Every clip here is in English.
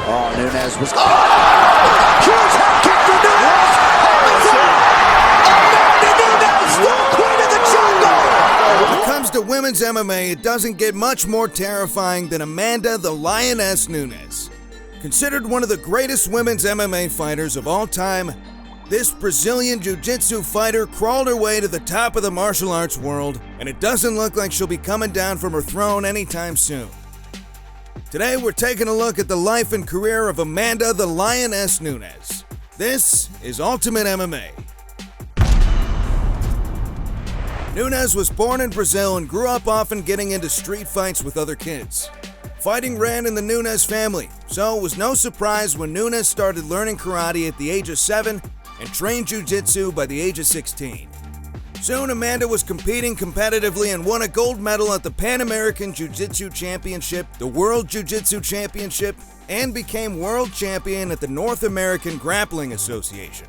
Oh, Nunes was... Oh! Huge head kick for Nunes! When it comes to women's MMA, it doesn't get much more terrifying than Amanda the Lioness Nunes. Considered one of the greatest women's MMA fighters of all time, this Brazilian jiu-jitsu fighter crawled her way to the top of the martial arts world, and it doesn't look like she'll be coming down from her throne anytime soon. Today, we're taking a look at the life and career of Amanda the Lioness Nunes. This is Ultimate MMA. Nunes was born in Brazil and grew up often getting into street fights with other kids. Fighting ran in the Nunes family, so it was no surprise when Nunes started learning karate at the age of 7 and trained jiu-jitsu by the age of 16. Soon, Amanda was competing competitively and won a gold medal at the Pan American Jiu-Jitsu Championship, the World Jiu-Jitsu Championship, and became world champion at the North American Grappling Association.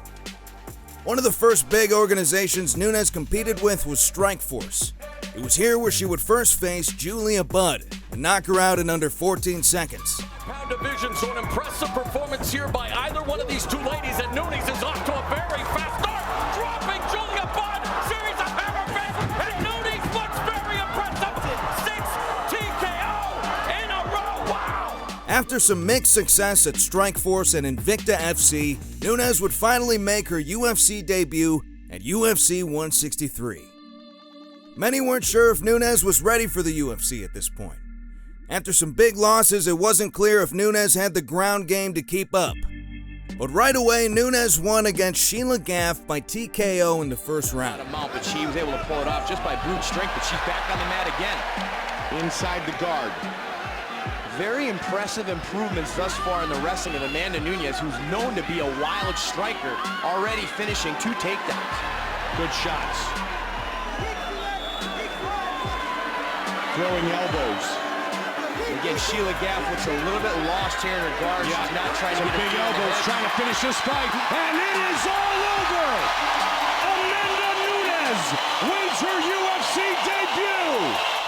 One of the first big organizations Nunes competed with was Strikeforce. It was here where she would first face Julia Budd and knock her out in under 14 seconds. Pound division, so an impressive performance here by either one of these two ladies, and Nunes is off to a very fast start, dropping Julia Budd, series of hammer fists, and Nunes looks very impressive. 6 TKO in a row, wow! After some mixed success at Strikeforce and Invicta FC, Nunes would finally make her UFC debut at UFC 163. Many weren't sure if Nunes was ready for the UFC at this point. After some big losses, it wasn't clear if Nunes had the ground game to keep up. But right away, Nunes won against Sheila Gaff by TKO in the first round. But she was able to pull it off just by brute strength, but she's back on the mat again. Inside the guard. Very impressive improvements thus far in the wrestling of Amanda Nunes, who's known to be a wild striker, already finishing 2 takedowns. Good shots. Throwing elbows. Again, Sheila Gaff looks a little bit lost here in her guard. Yeah. She's not trying to get big elbows, trying to finish this fight, and it is all over! Amanda Nunes wins her UFC debut!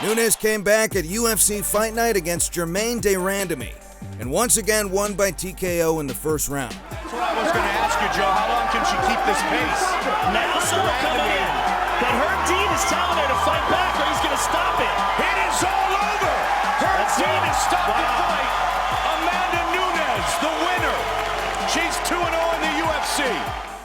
Nunes came back at UFC Fight Night against Germaine de Randamie, and once again won by TKO in the first round. That's what I was going to ask you, Joe. How long can she keep this pace? Now someone coming in. But her dean is telling her to fight back or he's going to stop it. It is all over! Her dean has stopped the fight. Amanda Nunes, the winner. She's 2-0 in the UFC.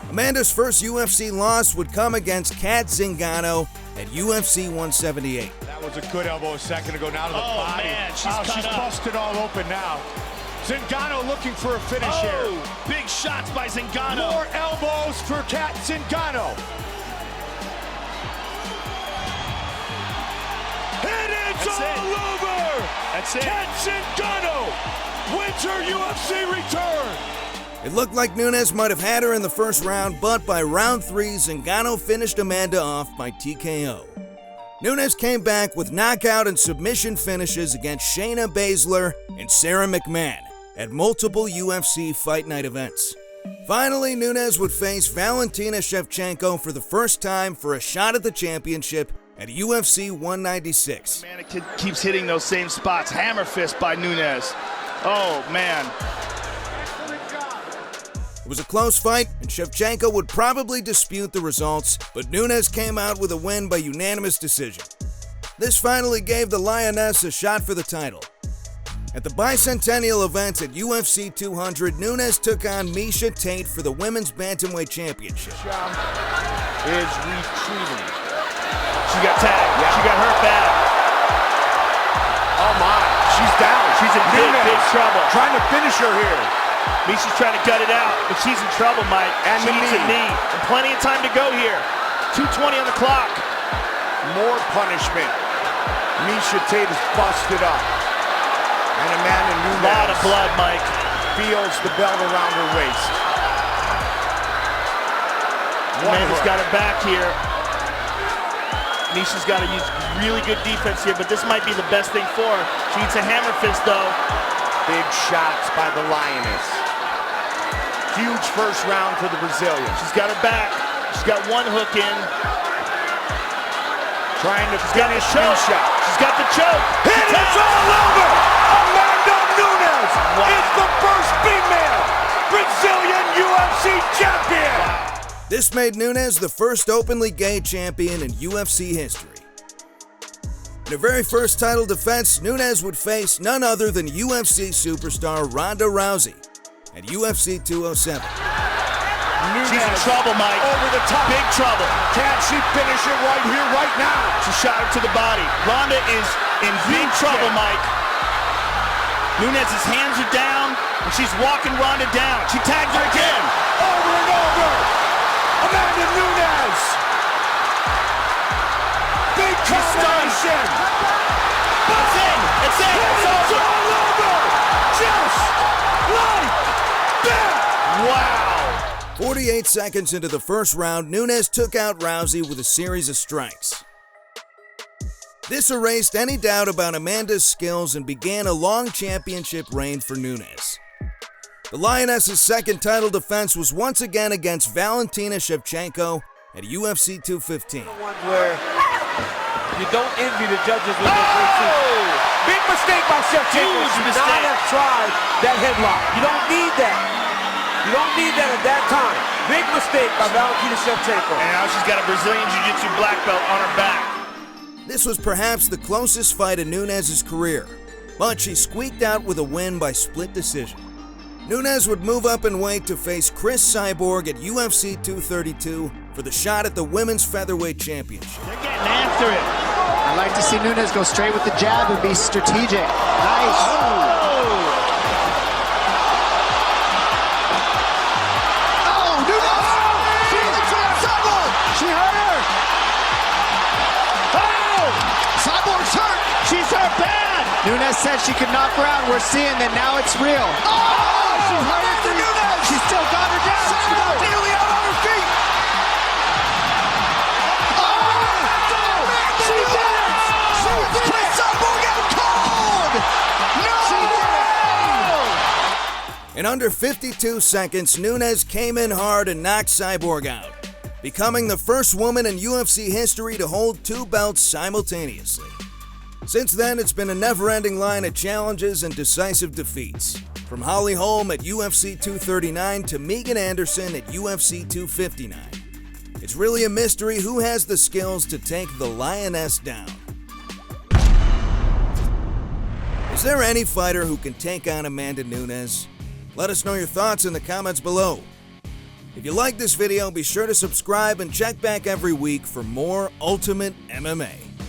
Amanda's first UFC loss would come against Kat Zingano at UFC 178. That was a good elbow a second ago. Now to the body. Man, she's busted all open now. Zingano looking for a finish here. Big shots by Zingano. More elbows for Kat Zingano. And it's all over. That's it. Kat Zingano wins her UFC return. It looked like Nunes might have had her in the first round, but by round 3, Zingano finished Amanda off by TKO. Nunes came back with knockout and submission finishes against Shayna Baszler and Sarah McMahon at multiple UFC Fight Night events. Finally, Nunes would face Valentina Shevchenko for the first time for a shot at the championship at UFC 196. Man, it keeps hitting those same spots. Hammer fist by Nunes. Oh, man. It was a close fight, and Shevchenko would probably dispute the results, but Nunes came out with a win by unanimous decision. This finally gave the Lioness a shot for the title. At the bicentennial event at UFC 200, Nunes took on Miesha Tate for the Women's Bantamweight Championship. Is retreating. She got tagged. Yeah. She got hurt bad. Oh my, she's down. She's in big trouble. Trying to finish her here. Misha's trying to gut it out, but she's in trouble, Mike. And she needs a knee. And plenty of time to go here. 2:20 on the clock. More punishment. Miesha Tate is busted up. And Amanda Nunes. A lot of blood, Mike. Feels the belt around her waist. Amanda's got her back here. Misha's got to use really good defense here, but this might be the best thing for her. She needs a hammer fist, though. Big shots by the Lioness. Huge first round for the Brazilian. She's got her back. She's got one hook in. Trying to finish Misha. She's got the choke. And it's all over! Amanda Nunes is the first This made Nunes the first openly gay champion in UFC history. In her very first title defense, Nunes would face none other than UFC superstar Ronda Rousey at UFC 207. She's in trouble, Mike. Over the top. Big trouble. Can she finish it right here, right now? She shot her to the body. Ronda is in big trouble, Mike. Nunes' hands are down, and she's walking Ronda down. She tags her again. Over and over. Amanda Nunes. Big combination. It's in. It's in. It's It's over. all over. Just like that. Wow. 48 seconds into the first round, Nunes took out Rousey with a series of strikes. This erased any doubt about Amanda's skills and began a long championship reign for Nunes. The Lioness's second title defense was once again against Valentina Shevchenko at UFC 215. Ones where you don't envy the judges when they see. Big mistake by Shevchenko. Huge Should mistake. not have tried that headlock. You don't need that. You don't need that at that time. Big mistake by Valentina Shevchenko. And now she's got a Brazilian Jiu-Jitsu black belt on her back. This was perhaps the closest fight in Nunes' career, but she squeaked out with a win by split decision. Nunes would move up in weight to face Chris Cyborg at UFC 232 for the shot at the Women's Featherweight Championship. They're getting after it. I like to see Nunes go straight with the jab and be strategic. Nice. She hurt her. Cyborg's hurt. She's hurt bad. Nunes said she could knock her out. We're seeing that now it's real. She hurt her. Nunes. She still got her down. Cyborg nearly out on her feet. She did it. She put Cyborg out cold. No. In under 52 seconds, Nunes came in hard and knocked Cyborg out, becoming the first woman in UFC history to hold two belts simultaneously. Since then, it's been a never-ending line of challenges and decisive defeats, from Holly Holm at UFC 239 to Megan Anderson at UFC 259. It's really a mystery who has the skills to take the Lioness down. Is there any fighter who can take on Amanda Nunes? Let us know your thoughts in the comments below. If you like this video, be sure to subscribe and check back every week for more Ultimate MMA.